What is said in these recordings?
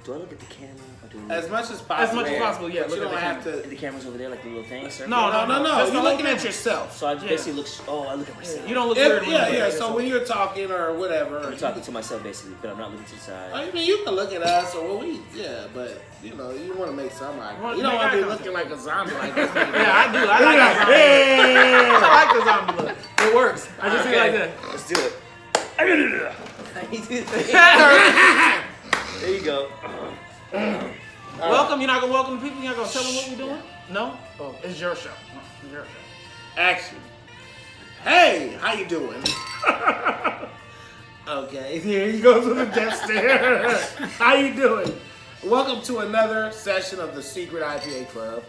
Do I look at the camera? Or do As much as possible. As much as possible, yeah. But you don't have to. The camera's over there, like the little thing. No. You're looking at yourself. So I basically look. Oh, I look at myself. You don't look weird. Yeah. So when you're talking or whatever, I'm talking to myself basically, but I'm not looking to the side. I mean, you can look at us or what we. Yeah, but you want to make some eye. You don't want to be looking like a zombie like this. Yeah, I do. I like the zombie look. It works. I just see it like that. Let's do it. There you go. Welcome. You're not gonna welcome the people. You're not gonna tell them what we're doing. No. Oh, it's your show. It's your show. Action. Hey, how you doing? Okay, here he goes with the death stare. How you doing? Welcome to another session of the Secret IPA Club,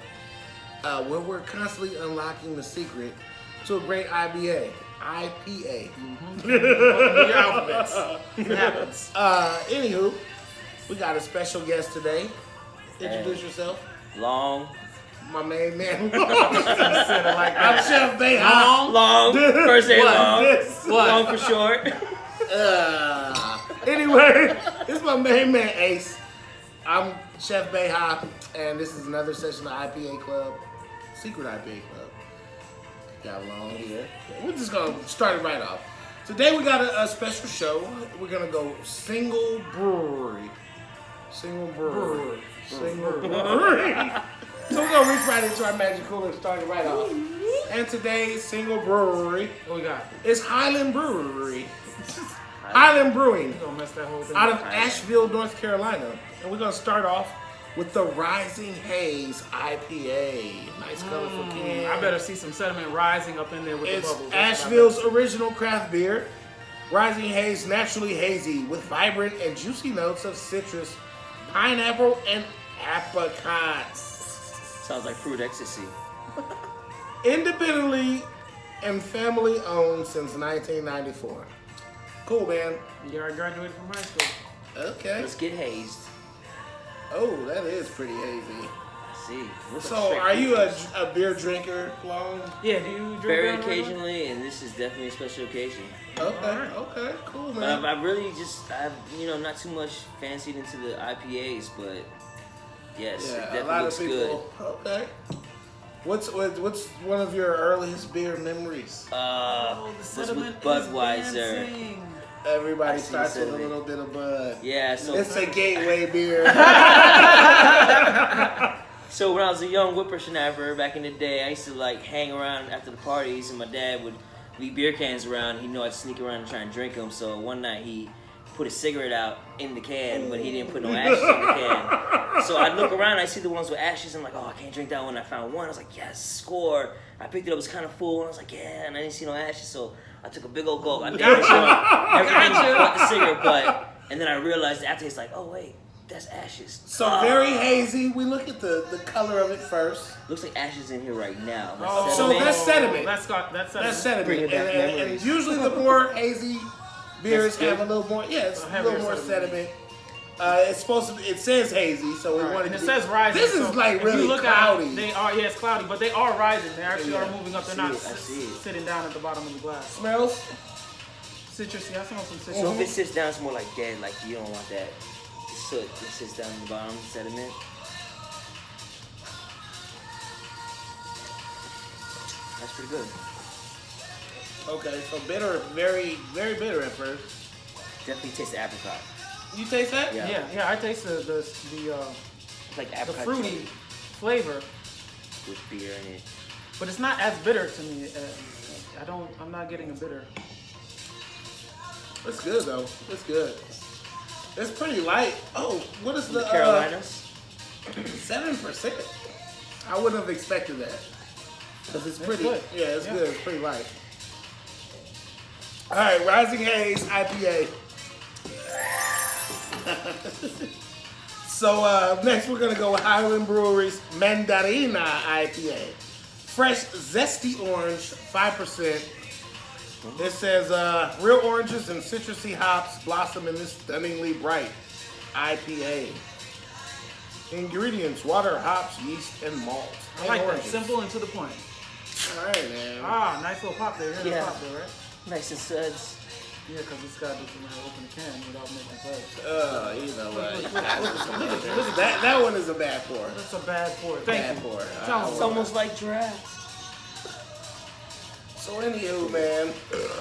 where we're constantly unlocking the secret to a great IPA. Welcome to your alphabets. It happens. Anywho, we got a special guest today. Introduce yourself. Long. My main man. I'm Chef Baha. Long. First name long. What? Long for short. Anyway, this is my main man Ace. I'm Chef Baha, and this is another session of IPA Club, Secret IPA Club. Got long here. We're just gonna start it right off. Today we got a special show. We're gonna go single brewery. So we're gonna reach right into our magic cooler and start it right off. And today's single brewery, What we got? is Highland Brewery. Highland Brewing, We're gonna mess that whole thing out up. of Asheville, North Carolina. And we're gonna start off with the Rising Haze IPA. Nice colorful can. I better see some sediment rising up in there with It's the bubbles. That's what I Asheville's original craft beer. Rising Haze, naturally hazy with vibrant and juicy notes of citrus, pineapple, and apricots. Sounds like fruit ecstasy. Independently and family owned since 1994. Cool, man. better- Yeah, I graduated from high school. Okay. Let's get hazed. Oh, that is pretty hazy. Let's see. What's So, up, straight are you fruit? a beer drinker, Long? Yeah, do you drink Very beer on the regular? occasionally, and this is definitely a special occasion. Okay, cool, But man. I really just, I'm not too much fancied into the IPAs, but yes, it Yeah, a definitely lot of looks good. people. Okay. What's one of your earliest beer memories? Oh, the Was sediment with Budweiser. is dancing. Everybody I see starts with a sediment. little bit of Bud. Yeah, so It's a gateway beer. So when I was a young whippersnapper back in the day, I used to like hang around after the parties, and my dad would leave beer cans around. He'd know I'd sneak around and try and drink them. So one night he put a cigarette out in the can, but he didn't put no ashes in the can. So I'd look around, I see the ones with ashes. I'm like, oh, I can't drink that one. I found one. I was like, yes, score. I picked it up. It was kind of full. And I was like, yeah, and I didn't see no ashes. So I took a big old gulp. I damaged everything but the cigarette butt. And then I realized after it's like, oh wait, that's ashes. So very hazy. We look at the color of it first. Looks like ashes in here right now. Oh, So that's sediment. That's That's sediment. Bringing sediment. back And memories. usually the more hazy beers That's have a little more, it's a heavier little more sediment. sediment. It's supposed to be, it says hazy, so we Right. wanted And it to says rising. This so is like if really you look cloudy. At, they are, yeah, it's cloudy, but they are rising. They actually Yeah. are moving up. They're I not see it. sitting down at the bottom of the glass. Smells? Citrusy. I smell some citrus. So if it sits down, it's more like dead. Like you don't want that. The soot that sits down in the bottom, sediment. That's pretty good. Okay, so bitter, very, very bitter at first. Definitely taste the apricot. You taste that? Yeah. Yeah. I taste the It's like the apricot fruity jelly flavor, with beer in it. but it's not as bitter to me. I'm not getting a bitter. It's good though. It's good. It's pretty light. Oh, what is the Carolinas. 7%? I wouldn't have expected that. Because it's pretty. good. Yeah, it's Yeah. good. It's pretty light. All right, Rising Haze IPA. So next we're gonna go with Highland Brewery's Mandarina IPA. Fresh, zesty orange, 5%. It says real oranges and citrusy hops blossom in this stunningly bright IPA. Ingredients: water, hops, yeast, and malt. I like And that. oranges. Simple and to the point. All right, man. Ah, nice little pop there. Here's Yeah. a pop there, right? Nice and suds. Yeah, because this guy doesn't know how to open a can without making flags. You know what? Look at that. That one is a bad pour. That's a bad pour. Thank you. Pour. It's almost like drafts. So anywho, man.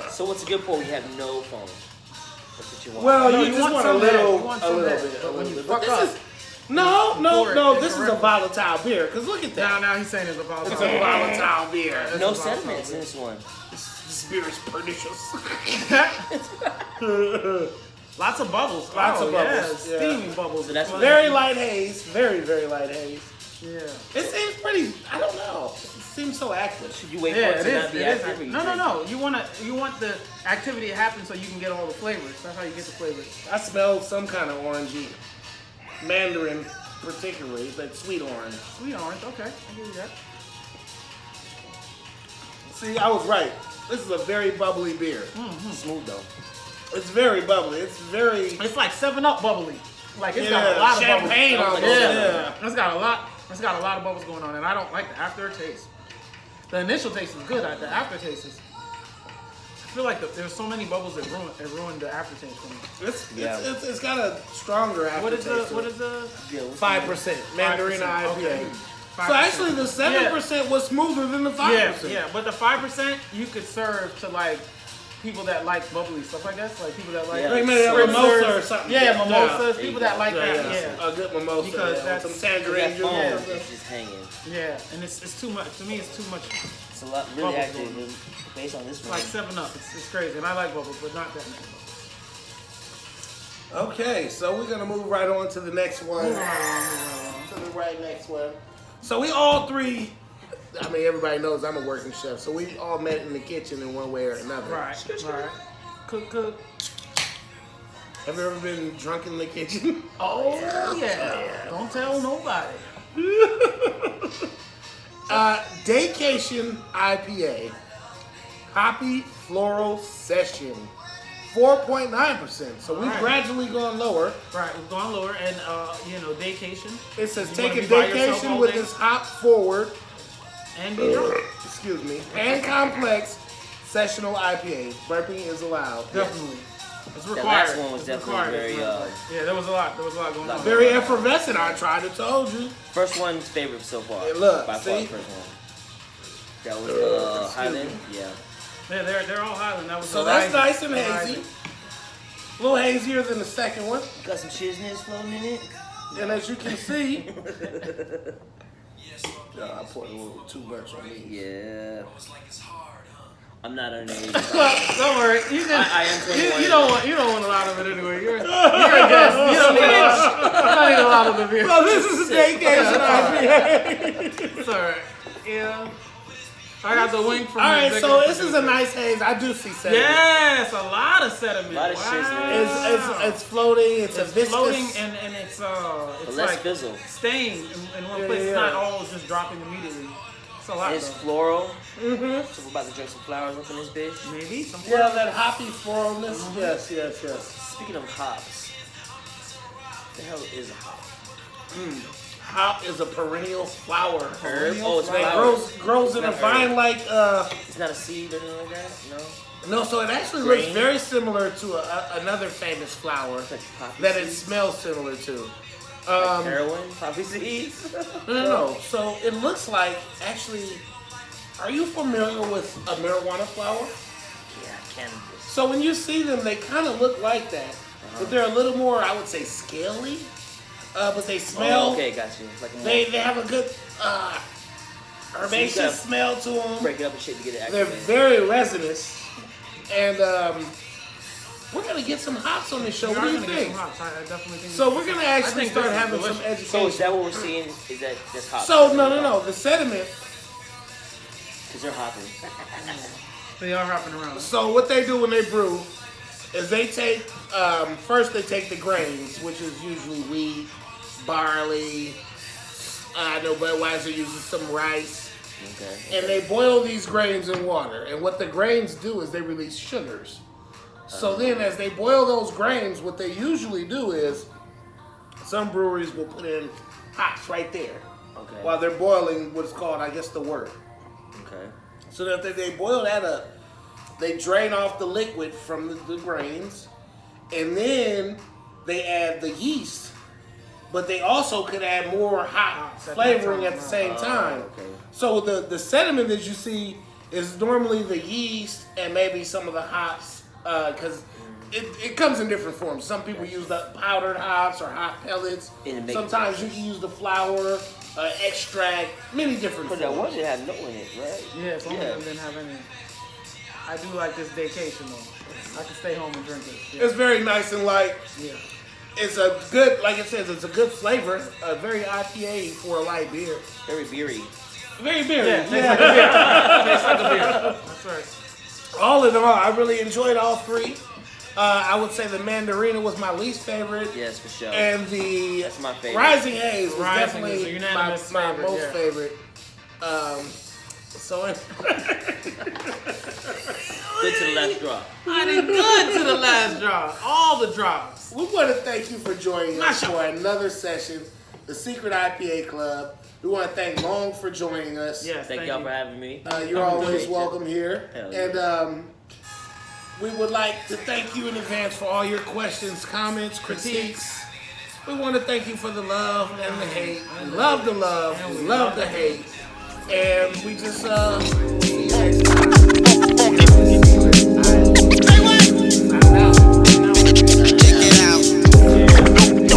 So what's a good pour? You have no foam. That's what you want. Well, No, you you just want want a some little, bit. You want a some little bit. bit, a But when little you bit. fuck But up, this is no. This is a incorrect. volatile beer. Cause look at that. Now he's saying it's a volatile. It's a volatile beer. no sediments in this one. This beer is pernicious. Lots of bubbles. Lots of bubbles. Yeah, steamy bubbles. So that's Very light haze. Very, very light haze. Yeah. It seems pretty. I don't know. It seems so active. Should you wait Yeah, for it to not be active? or you drink it? No. You want the activity to happen so you can get all the flavors. That's how you get the flavors. I smell some kind of orangey, mandarin, particularly, like sweet orange. Sweet orange. Okay, I give you that. See, I was right. This is a very bubbly beer. Smooth though. It's very bubbly. It's very It's like 7-Up bubbly. Like it's got a lot of champagne bubbles. almost. Yeah. It's got a lot of bubbles going on, and I don't like the aftertaste. The initial taste is good. The aftertaste is. I feel like there's so many bubbles that ruin the aftertaste for me. It's got a stronger aftertaste. What is the 5% Mandarin 5%, IPA. okay. So actually, the 7% was smoother than the 5%. Yeah, but the 5% you could serve to like people that like bubbly stuff, I guess, like people that like Like maybe a mimosa or something. Yeah, mimosas. Yeah. People that like that. Yeah. A good mimosa. Because that's- some tangerine That juice. foam or something. is just hanging. Yeah, and it's too much. To me, it's too much. It's a lot really Bubbles active going on. based on this It's one. like 7-Up. It's crazy, and I like bubbles, but not that many bubbles. Okay, so we're gonna move right on to the next one. To the next one. So we all three. I mean, everybody knows I'm a working chef, so we all met in the kitchen in one way or another. Right. Cook. Have you ever been drunk in the kitchen? Oh yeah. Don't tell nobody. Daycation IPA, Hoppy Floral Session, 4.9%. So we've Alright. gradually gone lower. Right, we've gone lower, and daycation. It says You take wanna a be by yourself daycation all with day? this hop forward, And be drunk. excuse me, and complex sessional IPA. Burping is allowed. Definitely. It's That required. last one was It's definitely required. very. Yeah, there was a lot going on. Very effervescent. I tried to told you. First one's favorite so far. Hey, look, by far see? the first one. That was Excuse Highland. me. Yeah. Yeah, they're all Highland. That was So the that's rising. nice and hazy. A little hazier than the second one. Got some shizness floating in it. And as you can see, I poured a little too much on me. Yeah. I'm not underage. Don't worry. You can. I am 21. You don't want a lot of it anyway. You're a guest. You don't need a lot of the beer. So this is a daycation IPA. It's alright. Yeah. I got the wing from. All right, the so executive this is a producer. nice haze. I do see sediment. Yes, a lot of sediment. A lot of wow. It's floating. It's a viscous. floating and it's But less like fizzle. staying in one Yeah, place. yeah. It's not all just dropping immediately. It's a lot. And it's though. floral. Mm-hmm. So we're about to drink some flowers up in this bitch. Maybe some. Yeah, that hoppy floralness. Yes. Speaking of hops, what the hell is a hop? Hop is a perennial flower. Herb? Oh, it's Like flowers. grows in a Not vine herb. like It's not a seed or anything like that? No? No, so it actually Green? looks very similar to another famous flower Like poppy that it seeds? smells similar to. Like heroin? Poppy seeds? No. So it looks like actually. Are you familiar with a marijuana flower? Yeah, cannabis. So when you see them, they kind of look like that, but they're a little more, I would say, scaly. But they smell. Oh, okay, got you. Like a They have a good herbaceous gotta smell to them. break it up and shit to get it They're activated. very resinous, and we're gonna get some hops on this show. We What are do you gonna get think? some hops. I definitely think. So we're gonna actually think start this is having some delicious. education. So is that what we're seeing? Is that that's hops? So no. The sediment. Because they're hopping. They are hopping around. So what they do when they brew is they take first they take the grains, which is usually wheat, barley. I know Budweiser uses some rice, Okay. and they boil these grains in water. And what the grains do is they release sugars. So then, as they boil those grains, what they usually do is some breweries will put in hops right there Okay. while they're boiling what's called, I guess, the wort. Okay. So that they boil that up, They drain off the liquid from the grains, and then they add the yeast. But they also could add more hot flavoring at the same time. Okay. So the sediment that you see is normally the yeast and maybe some of the hops, because it comes in different forms. Some people use the powdered hops or hot pellets. Sometimes you can use the flour, extract, many different But forms. that one had no in it, right? Yeah, some of them didn't have any. I do like this vacation though. I can stay home and drink it. Yeah. It's very nice and light. Yeah. It's a good, like it says, it's a good flavor. A very IPA for a light beer. Very beery. Very beery. Yeah, tastes like a beer. Tastes like a beer. That's right. All in all, I really enjoyed all three. I would say the Mandarina was my least favorite. Yes, for sure. And That's my favorite. Rising Haze was Rising is a definitely unanimous my favorite, most yeah. favorite. So Good to the last drop. I did good to the last drop. All the drops. we want to thank you for joining us for another session, the Secret IPA Club. We want to thank Long for joining us. Yes, Thank y'all for having me. You're always welcome here. Hell yeah. And we would like to thank you in advance for all your questions, comments, critiques. We want to thank you for the love and the hate. We love the love. We love the hate. And we just